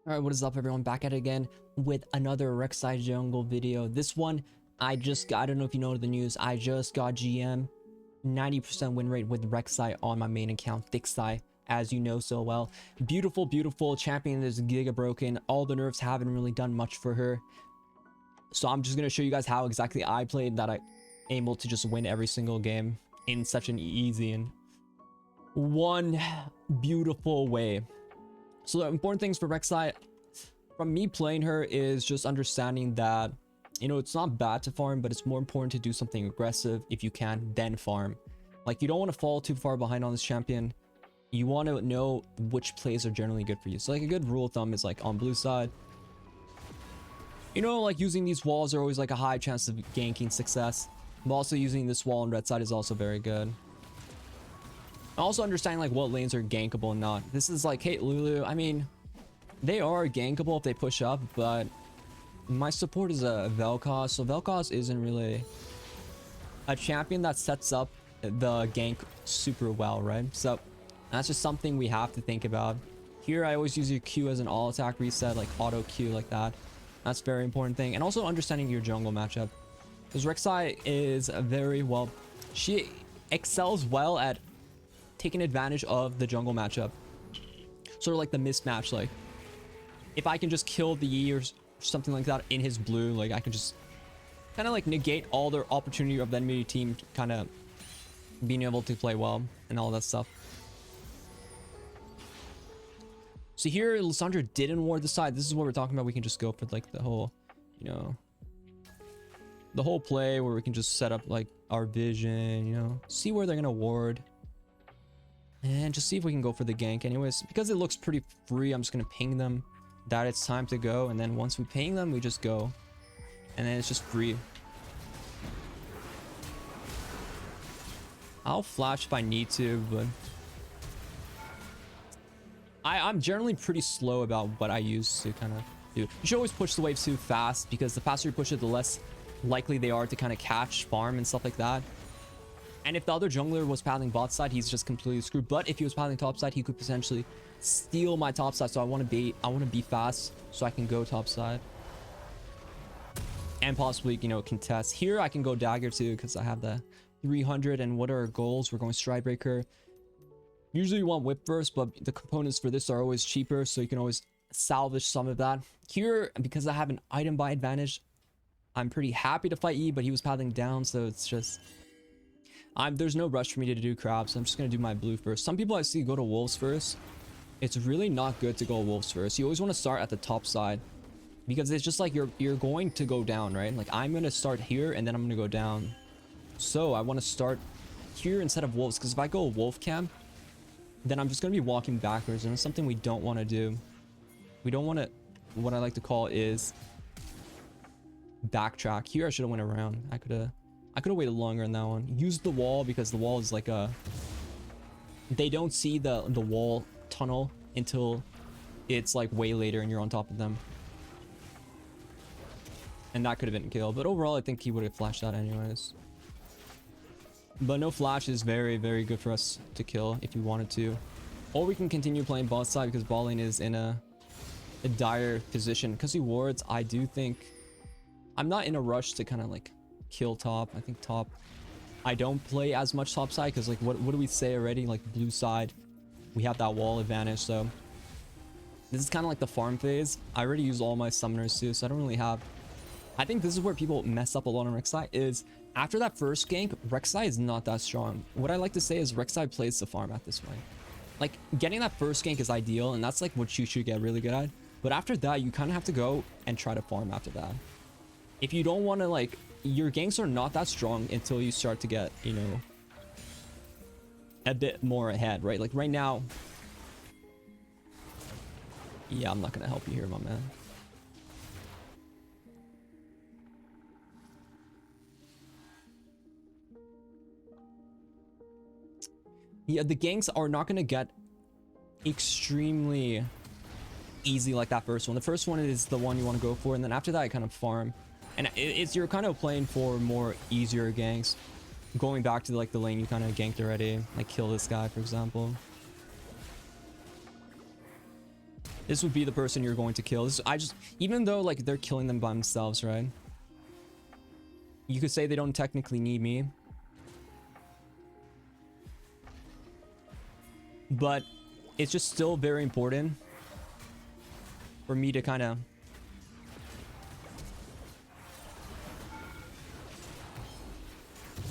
Alright, what is up everyone? Back at it again with another Rek'sai jungle video. This one, I don't know if you know the news, I just got GM 90% win rate with Rek'sai on my main account, Rek'sai, as you know so well. Beautiful, beautiful champion is giga broken. All the nerfs haven't really done much for her. So I'm just going to show you guys how exactly I played that I'm able to just win every single game in such an easy and one beautiful way. So the important things for Rek'sai from me playing her is just understanding that, you know, it's not bad to farm, but it's more important to do something aggressive if you can, then farm. Like, you don't want to fall too far behind on this champion. You want to know which plays are generally good for you. So like a good rule of thumb is like on blue side, you know, like using these walls are always like a high chance of ganking success. But also using this wall on red side is also very good. Also understanding like what lanes are gankable and not. This is like, hey, Lulu, I mean, they are gankable if they push up, but my support is a Vel'Koz, so Vel'Koz isn't really a champion that sets up the gank super well, right? So that's just something we have to think about. Here, I always use your Q as an all attack reset, like auto Q like that. That's a very important thing. And also understanding your jungle matchup. Because Rek'Sai is very well, she excels well at taking advantage of the jungle matchup. Sort of like the mismatch, like if I can just kill the Yi or something like that in his blue, like I can just kind of like negate all their opportunity of the enemy team kind of being able to play well and all that stuff. So here, Lissandra didn't ward the side. This is what we're talking about. We can just go for like the whole, you know, the whole play where we can just set up like our vision, you know, see where they're gonna ward. And just see if we can go for the gank anyways. Because it looks pretty free, I'm just going to ping them that it's time to go. And then once we ping them, we just go. And then it's just free. I'll flash if I need to, but I'm generally pretty slow about what I use to kind of do. You should always push the waves too fast, because the faster you push it, the less likely they are to kind of catch, farm, and stuff like that. And if the other jungler was pathing bot side, he's just completely screwed. But if he was pathing top side, he could potentially steal my top side. So I want to be fast so I can go top side. And possibly, you know, contest. Here I can go dagger too because I have the 300. And what are our goals? We're going Stridebreaker. Usually you want whip first, but the components for this are always cheaper. So you can always salvage some of that. Here, because I have an item buy advantage, I'm pretty happy to fight Yi, but he was pathing down. So it's just... there's no rush for me to do crabs, so I'm just going to do my blue first. Some people I see go to wolves first. It's really not good to go wolves first. You always want to start at the top side, because it's just like you're going to go down, right? Like I'm going to start here and then I'm going to go down. So I want to start here instead of wolves, because if I go wolf camp, then I'm just going to be walking backwards, and it's something we don't want to do. We don't want to, what I like to call is backtrack. Here I should have went around. I could have waited longer on that one. Use the wall, because the wall is like a... They don't see the wall tunnel until it's like way later and you're on top of them. And that could have been a kill. But overall, I think he would have flashed out anyways. But no flash is very, very good for us to kill if you wanted to. Or we can continue playing bot side, because bot lane is in a dire position. Because he wards, I do think... I'm not in a rush to kind of like... kill top. I think top, I don't play as much top side, because like what do we say already, like blue side we have that wall advantage. So this is kind of like the farm phase. I already used all my summoners too, so I don't really have... I think this is where people mess up a lot on Rek'Sai, is after that first gank, Rek'Sai is not that strong. What I like to say is Rek'Sai plays the farm at this point. Like getting that first gank is ideal, and that's like what you should get really good at. But after that, you kind of have to go and try to farm after that. If you don't want to, like, your ganks are not that strong until you start to get, you know, a bit more ahead, right? Like right now, yeah, I'm not gonna help you here, my man. Yeah, the ganks are not gonna get extremely easy like that first one. The first one is the one you want to go for, and then after that I kind of farm. And it's, you're kind of playing for more easier ganks. Going back to like the lane you kind of ganked already. Like kill this guy, for example. This would be the person you're going to kill. Even though like they're killing them by themselves, right? You could say they don't technically need me, but it's just still very important for me to kind of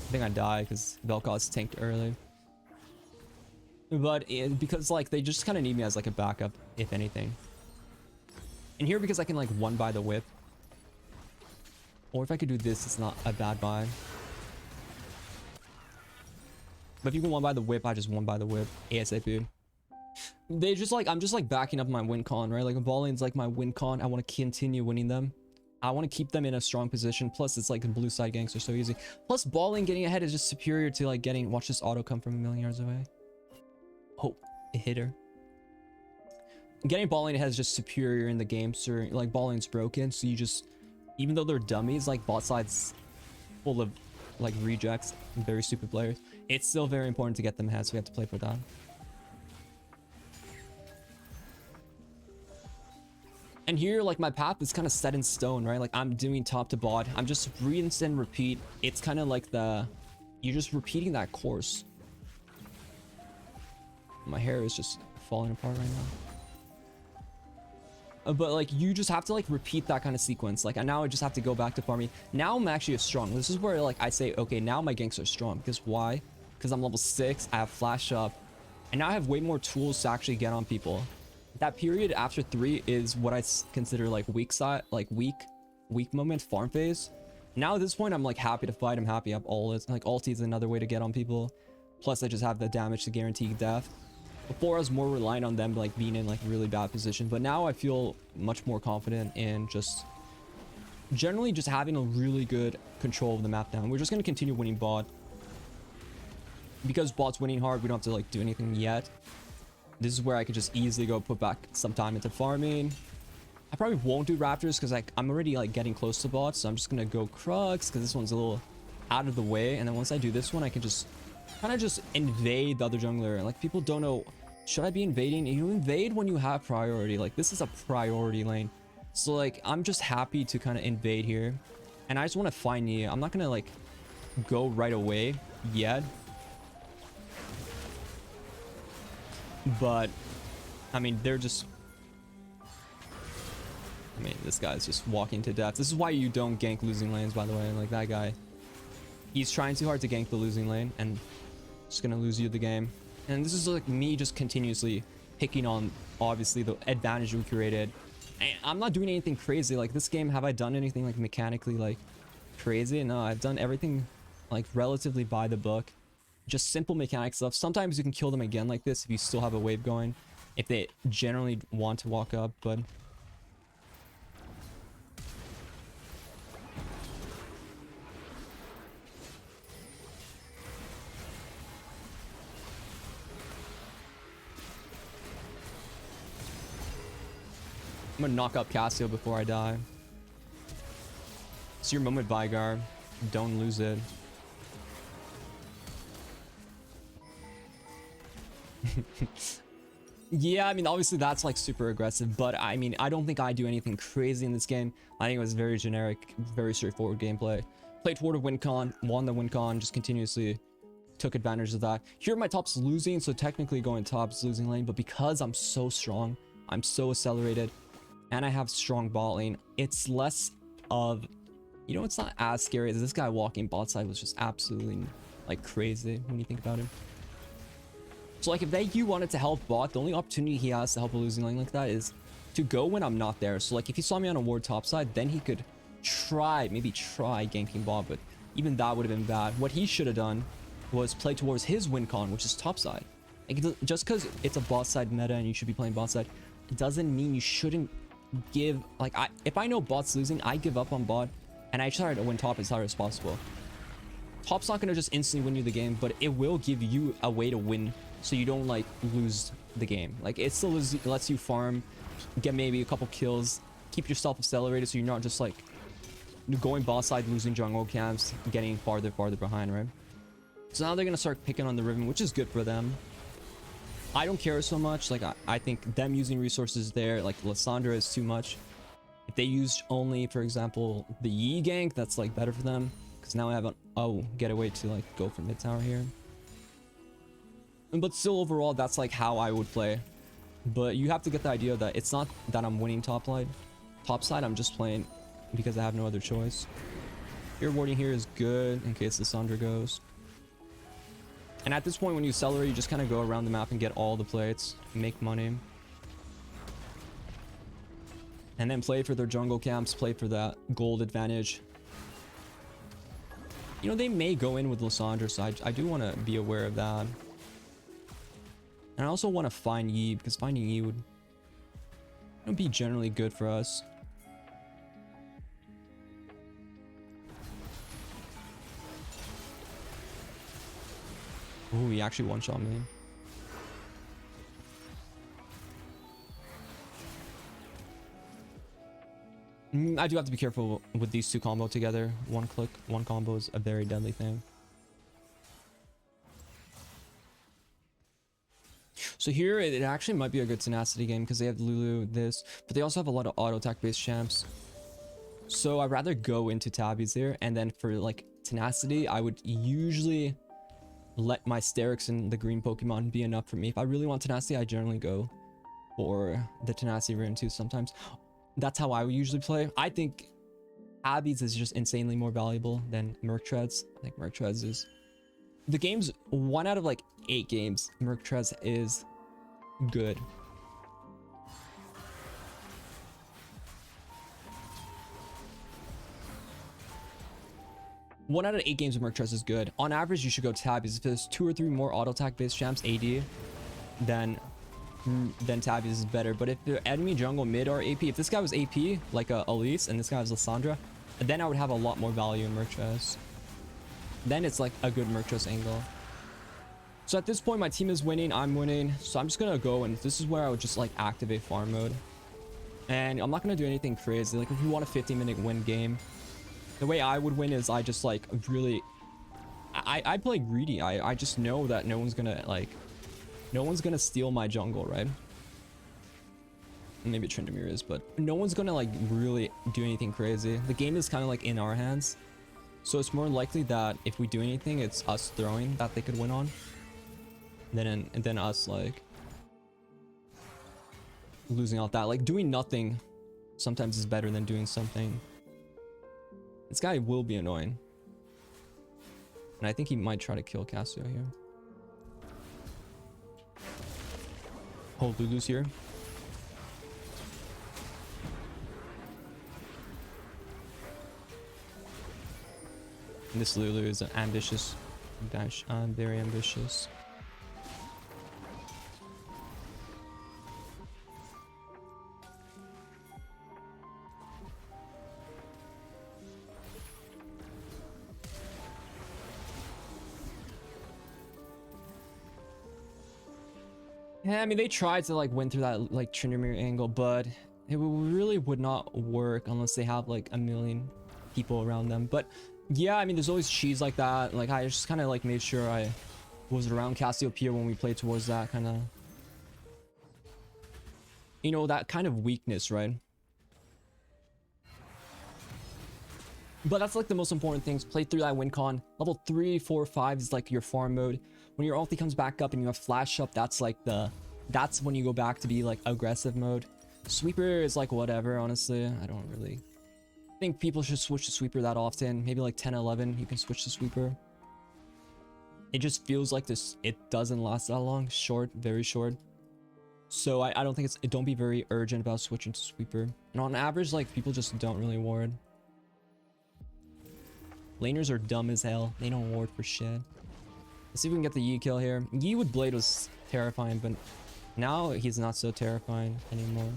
I think I die because Vel'Koz's tanked early. But because like they just kind of need me as like a backup, if anything. And here because I can like one by the whip. Or if I could do this, it's not a bad buy. But if you can one by the whip, I just one by the whip ASAP. They just like, I'm just like backing up my win con, right? Like ball lane's like my win con. I want to continue winning them. I want to keep them in a strong position. Plus it's like the blue side ganks are so easy. Plus ball lane getting ahead is just superior to like getting, watch this auto come from a million yards away. Oh, it hit her. Getting ball lane ahead is just superior in the game. So like ball lane's broken. So you just, even though they're dummies, like bot side's full of like rejects and very stupid players, it's still very important to get them ahead. So we have to play for that. And here, like my path is kind of set in stone, right? Like I'm doing top to bot. I'm just rinse and repeat. It's kind of like you're just repeating that course. My hair is just falling apart right now. But like you just have to like repeat that kind of sequence. Like now I just have to go back to farming. Now I'm actually strong. This is where like I say, okay, now my ganks are strong. Because why? Because I'm level 6. I have flash up. And now I have way more tools to actually get on people. That period after 3 is what I consider like weak side, like weak moment farm phase. Now at this point, I'm like happy to fight. I'm happy I have ult. Like ulti is another way to get on people. Plus I just have the damage to guarantee death. Before I was more reliant on them like being in like really bad position, but now I feel much more confident in just generally just having a really good control of the map now. And we're just going to continue winning bot. Because bot's winning hard, we don't have to like do anything yet. This is where I could just easily go put back some time into farming. I probably won't do Raptors because like I'm already like getting close to bot, so I'm just gonna go Crux because this one's a little out of the way. And then once I do this one, I can just kind of just invade the other jungler. Like people don't know, should I be invading? You invade when you have priority. Like this is a priority lane, so like I'm just happy to kind of invade here, and I just want to find you. I'm not gonna like go right away yet. But I mean they're just, I mean this guy's just walking to death. This is why you don't gank losing lanes, by the way. Like that guy, he's trying too hard to gank the losing lane and just gonna lose you the game. And this is like me just continuously picking on obviously the advantage we created. And I'm not doing anything crazy. Like this game, have I done anything like mechanically like crazy? No, I've done everything like relatively by the book. Just simple mechanic stuff. Sometimes you can kill them again like this if you still have a wave going, if they generally want to walk up, but I'm gonna knock up Cassio before I die. It's your moment, Vigar. Don't lose it. Yeah, I mean obviously that's like super aggressive, but I mean I don't think I do anything crazy in this game. I think it was very generic, very straightforward gameplay. Played toward a win con, won the win con, just continuously took advantage of that. Here my top's losing, so technically going top's losing lane, but because I'm so strong, I'm so accelerated, and I have strong bot lane, it's less of, you know, it's not as scary as this guy walking bot side was just absolutely like crazy when you think about it. So like if you wanted to help bot, the only opportunity he has to help a losing lane like that is to go when I'm not there. So like if he saw me on a ward top side, then he could maybe try ganking bot, but even that would have been bad. What he should have done was play towards his win con, which is top side. Like just because it's a bot side meta and you should be playing bot side, it doesn't mean you shouldn't give, like if I know bot's losing, I give up on bot and I try to win top as hard as possible. Top's not going to just instantly win you the game, but it will give you a way to win so you don't like lose the game. Like it still lets you farm, get maybe a couple kills, keep yourself accelerated so you're not just like going bot side, losing jungle camps, getting farther behind, right? So now they're going to start picking on the Riven, which is good for them. I don't care so much. Like I think them using resources there, like Lissandra, is too much. If they used only, for example, the Yi gank, that's like better for them. Because now I have an getaway to like go for mid tower here. But still, overall, that's like how I would play. But you have to get the idea that it's not that I'm winning top side. I'm just playing because I have no other choice. Your warding here is good in case Lissandra goes. And at this point, when you accelerate, you just kind of go around the map and get all the plates, make money. And then play for their jungle camps, play for that gold advantage. You know, they may go in with Lissandra, so I do want to be aware of that. And I also want to find Yi, because finding Yi would be generally good for us. Ooh, he actually one-shot me. I do have to be careful with these two combo together. One click, one combo is a very deadly thing. So here, it actually might be a good tenacity game because they have Lulu, this, but they also have a lot of auto attack based champs. So I'd rather go into tabbies here, and then for like tenacity, I would usually let my Sterix and the green Pokemon be enough for me. If I really want tenacity, I generally go for the tenacity rune too sometimes. That's how I would usually play. I think tabbies is just insanely more valuable than Merc-Treads. I think Merc-Treads is... The game's 1 out of like 8 games, Merc-Treads is good. One out of 8 games of Merc-Treads is good. On average, you should go tabbies. If there's 2 or 3 more auto attack based champs AD, then tabbies is better. But if the enemy jungle mid are AP, if this guy was AP like Elise and this guy was Lissandra, then I would have a lot more value in Merc-Treads. Then it's like a good Merc-Treads angle. So at this point, my team is winning, I'm winning, so I'm just gonna go, and this is where I would just like activate farm mode. And I'm not gonna do anything crazy. Like if you want a 15-minute win game, the way I would win is I just like really I play greedy. I just know that no one's gonna steal my jungle, right? Maybe Tryndamere is, but no one's gonna like really do anything crazy. The game is kind of like in our hands, so it's more likely that if we do anything, it's us throwing that they could win on, and then us like losing out that. Like doing nothing sometimes is better than doing something. This guy will be annoying, and I think he might try to kill Cassio here. Oh, Lulu's here. And this Lulu is an ambitious dash. Very ambitious. Yeah, I mean, they tried to like win through that like Tryndamere angle, but it really would not work unless they have like a million people around them. But yeah, I mean, there's always cheese like that. Like I just kind of like made sure I was around Cassiopeia when we played towards that kind of, you know, that kind of weakness, right? But that's like the most important things. Play through that win con. Level 3, 4, 5 is like your farm mode. When your ulti comes back up and you have flash up, that's like that's when you go back to be like aggressive mode. Sweeper is like whatever, honestly. I don't really think people should switch to sweeper that often. Maybe like 10, 11, you can switch to sweeper. It just feels like this, it doesn't last that long. Short, very short. So I don't think don't be very urgent about switching to sweeper. And on average, like people just don't really ward. Laners are dumb as hell. They don't ward for shit. Let's see if we can get the Yi kill here. Yi with Blade was terrifying, but now he's not so terrifying anymore.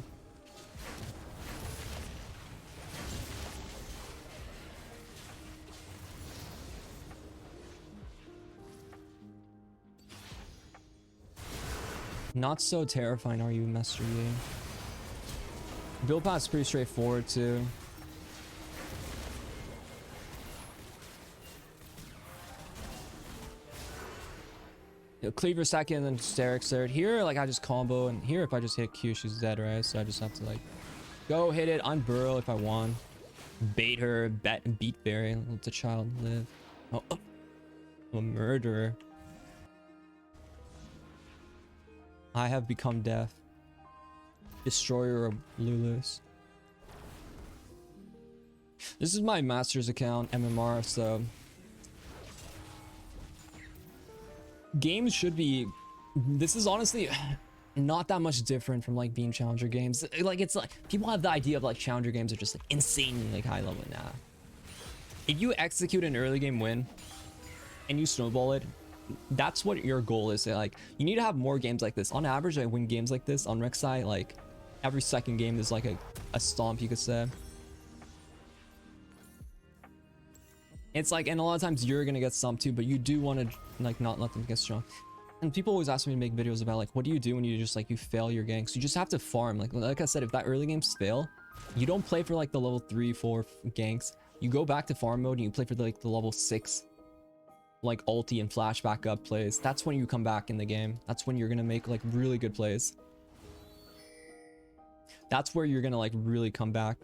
Not so terrifying, are you, Master Yi? Build path is pretty straightforward too. Cleaver second, then Sterix third. Here, like I just combo, and here if I just hit Q, she's dead, right? So I just have to like go hit it, unburrow if I want. Bait her, beat Fairy, let the child live. Oh, I'm a murderer. I have become death. Destroyer of Lulus. This is my master's account, MMR, so games should be, this is honestly not that much different from like being challenger games. Like it's like people have the idea of like challenger games are just like insanely like high level. Nah, if you execute an early game win and you snowball it, that's what your goal is. Like you need to have more games like this. On average, I win games like this on Rek'sai, like every second game is like a stomp, you could say. It's like, and a lot of times you're gonna get stumped too, but you do want to like not let them get strong. And people always ask me to make videos about like, what do you do when you just like you fail your ganks? You just have to farm. Like I said, if that early games fail, you don't play for like the level 3, 4 ganks. You go back to farm mode and you play for like the level 6 like ulti and flash back up plays. That's when you come back in the game. That's when you're gonna make like really good plays. That's where you're gonna like really come back.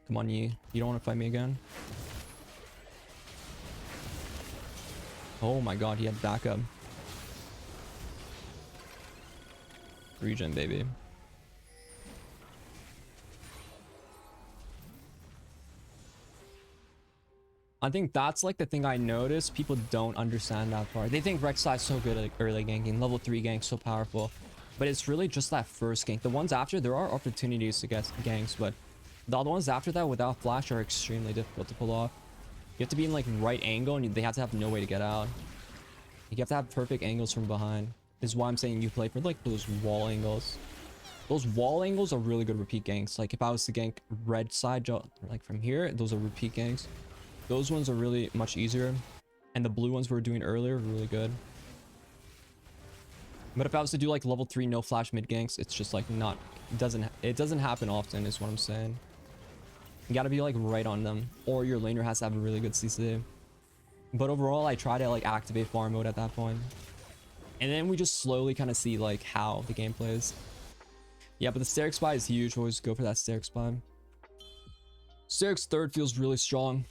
Come on, you don't want to fight me again? Oh my god, he had backup. Regen, baby. I think that's like the thing I noticed. People don't understand that part. They think Rek'Sai is so good at early ganking. Level 3 gank, so powerful. But it's really just that first gank. The ones after, there are opportunities to get ganks, but the other ones after that without flash are extremely difficult to pull off. You have to be in like right angle and they have to have no way to get out. You have to have perfect angles from behind. This is why I'm saying you play for like those wall angles. Those wall angles are really good repeat ganks. Like if I was to gank red side, like from here, those are repeat ganks. Those ones are really much easier. And the blue ones we were doing earlier are really good. But if I was to do like level 3 no flash mid ganks, it's just like not, it doesn't happen often is what I'm saying. You gotta be like right on them, or your laner has to have a really good CC. But overall, I try to like activate farm mode at that point. And then we just slowly kind of see like how the game plays. Yeah, but the Sterix spy is huge. Always go for that Sterix spy. Sterix third feels really strong.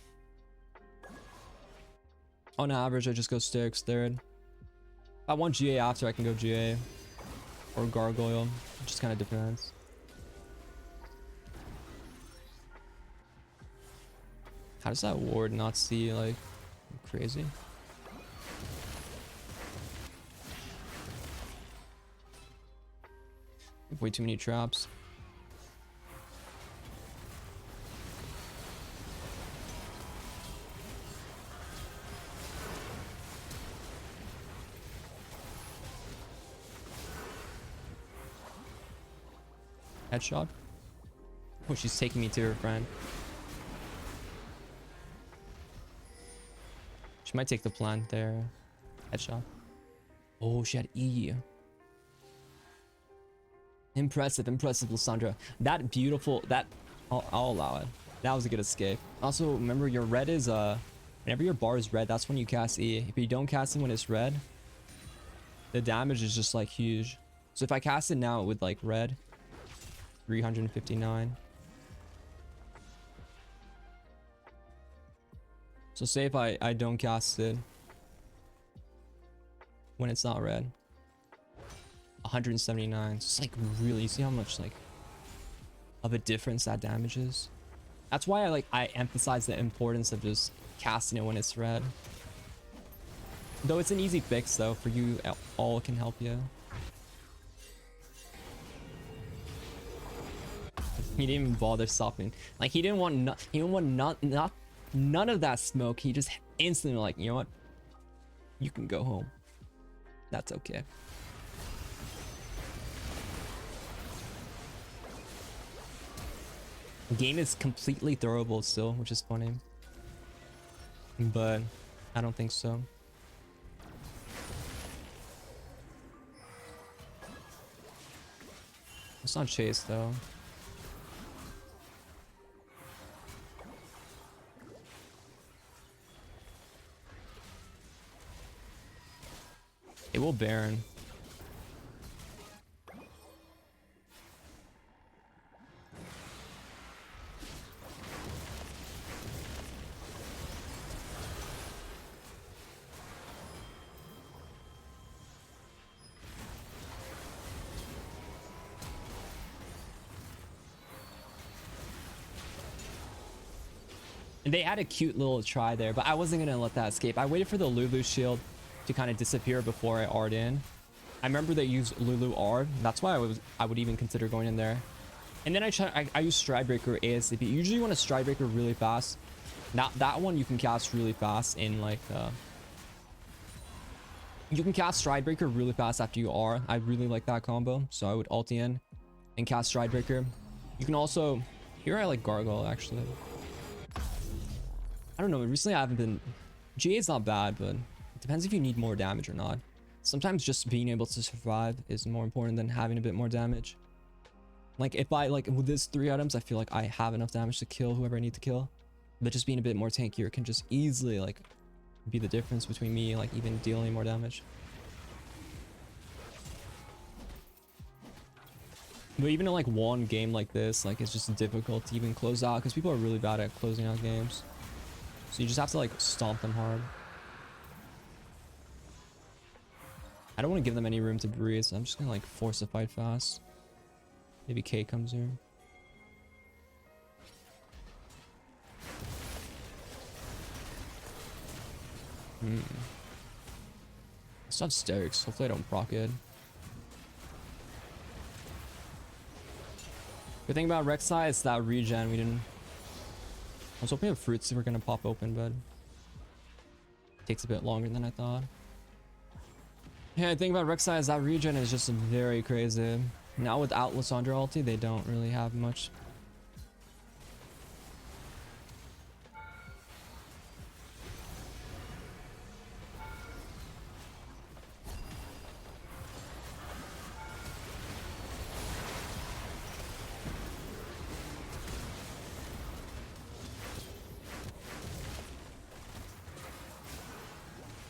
On average, I just go Sterix third. If I want GA after, I can go GA. Or Gargoyle. It just kind of depends. How does that ward not see like crazy? Way too many traps. Headshot. Oh, she's taking me to her friend. She might take the plant there. Headshot. Oh, she had E. Impressive, impressive, Lysandra. That beautiful, that, I'll allow it. That was a good escape. Also, remember your red is, whenever your bar is red, that's when you cast E. If you don't cast it when it's red, the damage is just like huge. So if I cast it now with like red, 359. So say if I don't cast it when it's not red, 179. It's like really, you see how much like of a difference that damage is? That's why I emphasize the importance of just casting it when it's red. Though it's an easy fix though for you, all can help you. He didn't even bother stopping. Like he didn't want none of that smoke. He just instantly like, you know what? You can go home. That's okay. The game is completely throwable still, which is funny. But I don't think so. It's not chase though. will Baron. And they had a cute little try there, but I wasn't gonna let that escape. I waited for the Lulu shield to kind of disappear before I R'd in. I remember they used Lulu R. That's why I would even consider going in there. And then I use Stridebreaker ASAP. Usually you want to Stridebreaker really fast. That one you can cast really fast in like you can cast Stridebreaker really fast after you R. I really like that combo, so I would ulti in and cast Stridebreaker. You can also here I like Gargoyle actually. I don't know, recently I haven't been... GA is not bad, but it depends if you need more damage or not. Sometimes just being able to survive is more important than having a bit more damage. Like if I like with this 3 items, I feel like I have enough damage to kill whoever I need to kill. But just being a bit more tankier can just easily like be the difference between me like even dealing more damage. But even in like one game like this, like it's just difficult to even close out because people are really bad at closing out games. So you just have to like stomp them hard. I don't want to give them any room to breathe, so I'm just gonna like force a fight fast. Maybe K comes here. I still have Sterics. Hopefully I don't proc it. Good thing about Rek'sai is that regen we didn't... I was hoping the fruits were gonna pop open, but it takes a bit longer than I thought. Yeah, the thing about Rek'sai is that regen is just very crazy. Now without Lissandra ulti, they don't really have much.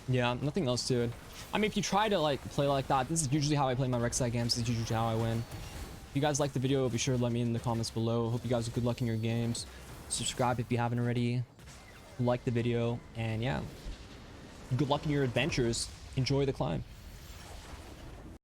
Yeah, nothing else to it. I mean, if you try to like play like that, this is usually how I play my Rek'sai games. This is usually how I win. If you guys like the video, be sure to let me in the comments below. Hope you guys have good luck in your games. Subscribe if you haven't already. Like the video, and yeah, good luck in your adventures. Enjoy the climb.